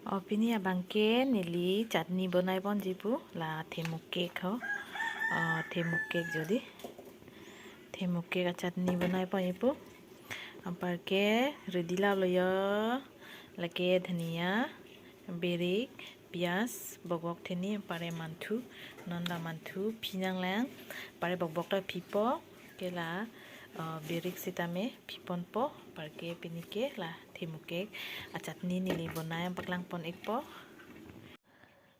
Pini abangke nili chutney bonai pon jipu la themuk cake ho themuk cake jodi themuk cake chutney bonai pon jipu ampar ke ready la loyo lake dhania berik pias bobok theni pare manthu nonda manthu pinang lang pare bobok ta pipo ke la berik sitame pipon po parke pinike la themuk cake chutney nili bonai paklang pon ekpo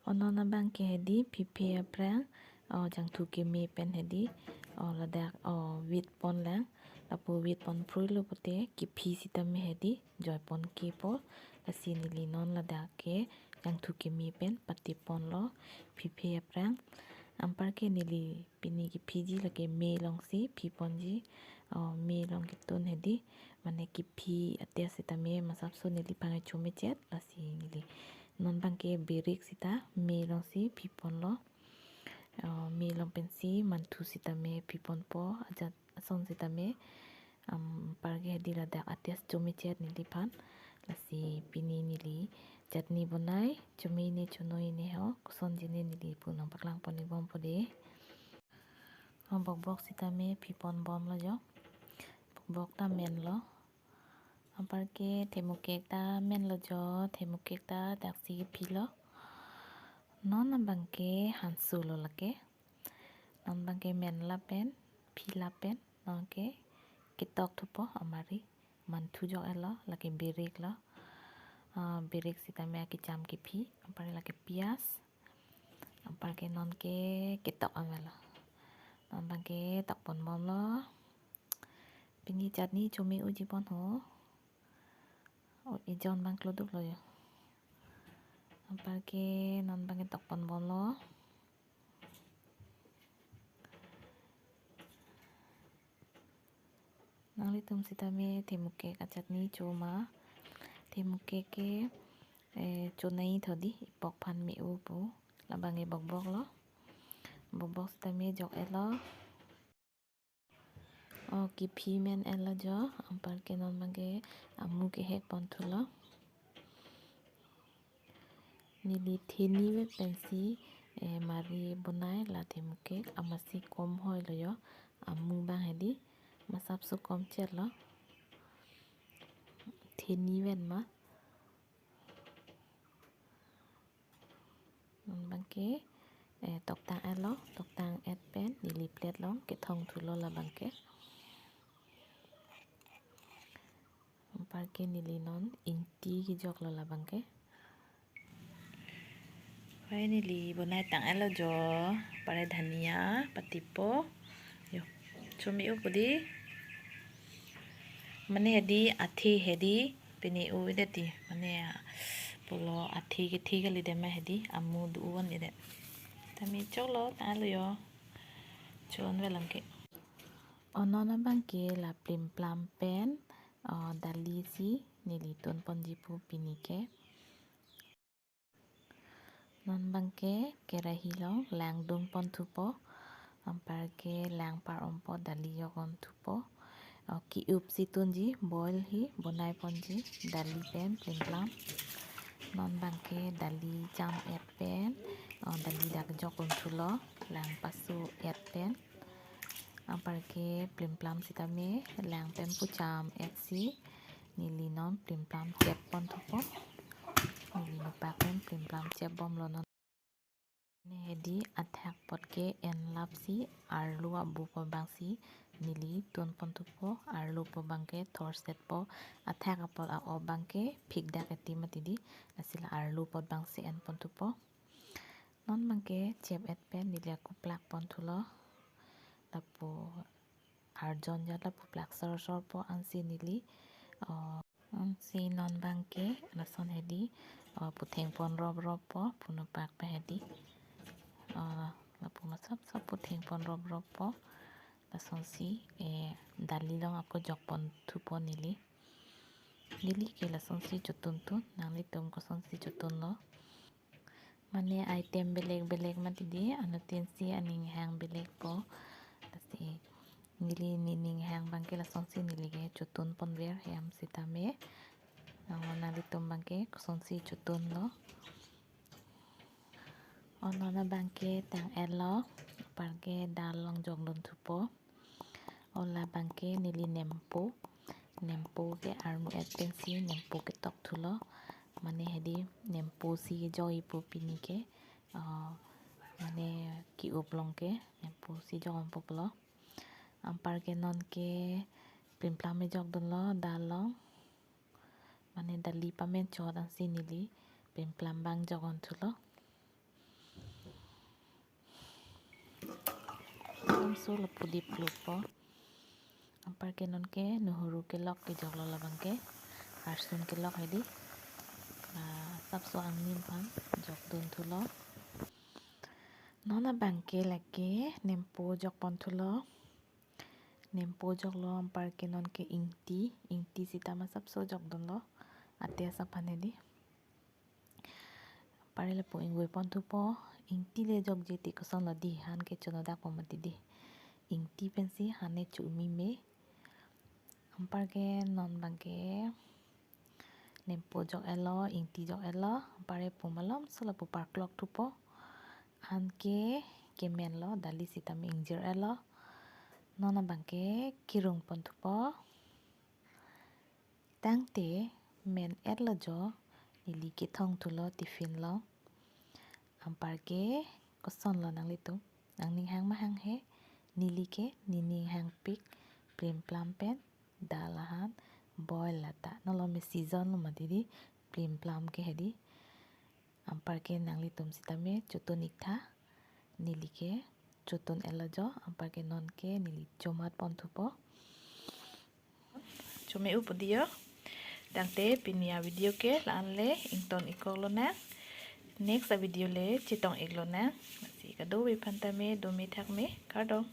onona bang ke hedi pipi aprang jang thu ke me pen hedi ladak wheat pon lang lapu wheat pon prui lo pote ki phi sita me hedi joy pon ke po asin li non ladak ke jang thu ke me pen pati pon lo pipi aprang ampar ke nili pini ki phi ji lake me long si phi pon ji me long ke ton hedi mane ki phi atia sita me masap so nili pangai chome chet asi nili non bangke berik sita me long si pipon lo me long pensi mantu sita me pipon po ajat son sita me parge di lada ates chome chet nili pan lasi pini nili chutney bonai chome ne chunoi ne ho kuson jine nili punang paklang pon ni bom pode bok bok sita me pipon bom lo jo bok ta men lo ampar ke themuk cake ta men lo jo themuk cake ta daksi philo non bangke hansu lo lake non bangke men la pen phila pen non ke kitok thupo amari manthu jo elo lake berik lo berik sita me ki cham ki phi ampar lake pias ampar ke non ke kitok amelo non bangke tok pon bom lo pini chutney chome uji pon ho ijon bang kloduk lo yo ampar ke non bangke tok pon bom lo nangli tum sita me themuk cake chutney choma themuk cake ke chonai thodi ipok phan me u pu labange bok bok lo bok bok sita me jok elo ki phi men elo jo ampar ke non bangke amu ke hek pon thulo nili theni we pensi mari bonai la themuk cake amasi kom hoi lo yo amu bang hedi masap su kom chet lo theni wen ma bangke tok tang elo tok tang et pen nili plate long ke thong thulo la bangke ampar ke nili non inti ki jok lo la bangke nili bonai tang elo jo pare dhania patipo yo chumi u pudi mane hedi athi hedi pini u ideti mane polo athi ki thi gali de ma hedi amu du won ide tami choklo ta lo yo chon welam ke onona bangke la plim plam pen dali si nili ton ponji pu pini ke non bangke kerahi lo lang dung pon thupo ampar ke lang par ompo dali yogon thupo ki up si tunji boil hi bonai ponji dali pen plim plam non bangke dali jam et pen dali dak jokon thulo lang pasu et pen ampar ke plim plam sita me lang pen pu cham et si nili non plim plam chep pon thupo nili no pak pen plim plam chep bom lo non hedi athak pot ke en lap si arlu abu po bang si nili ton pon thupo arlu po bangke thor set po athak apol a o bangke phik dak eti matidi asila arlu pot bang si en pon thupo non bangke chep et pen nili aku plak pon thulo lapu arjon ja lapu plak sor sor po ansi nili si non bangke lason hedi putheng pon rob rob po puno pak pa hedi lapu masap sap putheng pon rob rob po lason si dali long ako jok pon thupo nili ke lason si chutun tun nangli tum ko son si chutun lo mane item beleg beleg matidi anutin si aning hang beleg po lasi nili nining hang bangke lason si nili ke chutun pon ver hem sita me nalitum bangke kusonsi chutun lo onona bangke tang elo parke dalong jonglon tupo ola bangke nili nempo ke armu et pensi nempo ke tok thulo mane hedi nempo si joy pu pini ke mane ki uplong ke nempo si jogon poplo ampar ke non ke pimplam me jog don lo dalong mane dali pamen chodan sinili pimplam bang jogon thulo so lapudip lupo ampar ke non ke nuhuru ke lok ke joglo labang ke arsun ke lok hedi sapso angnim pan jog don thulo nona bangke lake nempo jog pon thulo nempo jog lo ampar ke non ke ingti sitama sapso jog don lo ate sapan hedi pare lepo ingwe pon thupo ingti le jog jeti koson lo di han ke chono dak pomati di ingti pensi hane chu mi me ampar ke non bangke nempo jog elo ingti jog elo pare pumalom solo pu parklok thupo anke kemen lo dali sitame ingjir elo nona bangke kirung pon thupo tangte men elo jo nili ke thong thulo tiffin lo ampar ke koson lo nang litum nang ning hang mahang he nili ke nining hang pik plim plam pen dalahan boil lata nolong me season lo madidi plim plam ke hedi ampar ke nang litum sitame chutun ikha nili ke chutun elajo ampar ke non ke nili chomat pon thupo chume upudio dangte pinia video ke lanle ington ikolo na next video le chitong iglo na si kado wi phantame do mi thak me kardong